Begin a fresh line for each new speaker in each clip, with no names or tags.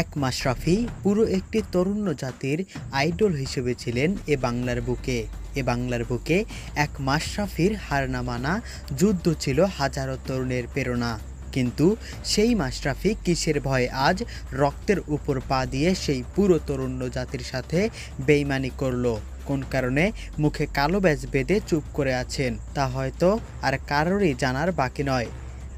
এক মাশরাফি পুরো একটি তরুণ জাতির আইডল হিসেবে ছিলেন এ বাংলার বুকে এক মাশরাফির হার না মানা যুদ্ধ ছিল হাজারো তরুণের প্রেরণা। কিন্তু সেই মাশরাফি কিসের ভয়ে আজ রক্তের উপর পা দিয়ে সেই পুরো তরুণ জাতির সাথে বেইমানি করলো? কোন কারণে মুখে কালো ব্যাজ বেঁধে চুপ করে আছেন তা হয়তো আর কারোরই জানার বাকি নয়।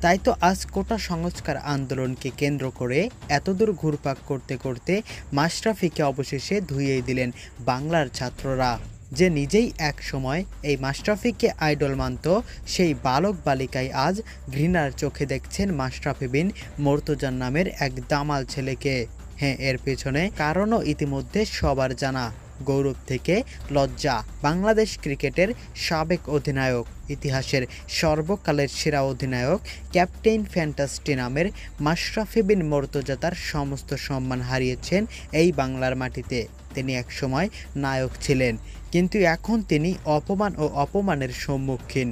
তাই তো আজ কোটা সংস্কার আন্দোলনকে কেন্দ্র করে এতদূর ঘুরপাক করতে করতে মাশরাফিকে অবশেষে ধুইয়ে দিলেন বাংলার ছাত্ররা। যে নিজেই এক সময় এই মাশরাফিকে আইডল মানত, সেই বালক বালিকাই আজ ঘৃণার চোখে দেখছেন মাশরাফি বিন মর্তজার নামের এক দামাল ছেলেকে। হ্যাঁ, এর পেছনে কারণও ইতিমধ্যে সবার জানা। গৌরব থেকে লজ্জা। বাংলাদেশ ক্রিকেটের সাবেক অধিনায়ক, ইতিহাসের সর্বকালের সেরা অধিনায়ক, ক্যাপ্টেন ফ্যান্টাস্টি নামের মাশরাফি বিন মর্তজা তার সমস্ত সম্মান হারিয়েছেন এই বাংলার মাটিতে। তিনি একসময় নায়ক ছিলেন, কিন্তু এখন তিনি অপমান ও অপমানের সম্মুখীন।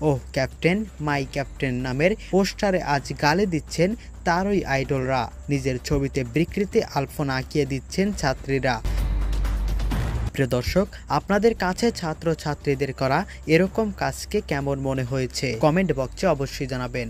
ওহ ক্যাপ্টেন, মাই ক্যাপ্টেন নামের পোস্টারে আজ গালি দিচ্ছেন তারই আইডলরা। নিজের ছবিতে বিকৃতি আলপনা আঁকিয়ে দিচ্ছেন ছাত্রীরা। প্রিয় দর্শক, আপনাদের কাছে ছাত্রছাত্রীদের করা এরকম কাজকে কেমন মনে হয়েছে কমেন্ট বক্সে অবশ্যই জানাবেন।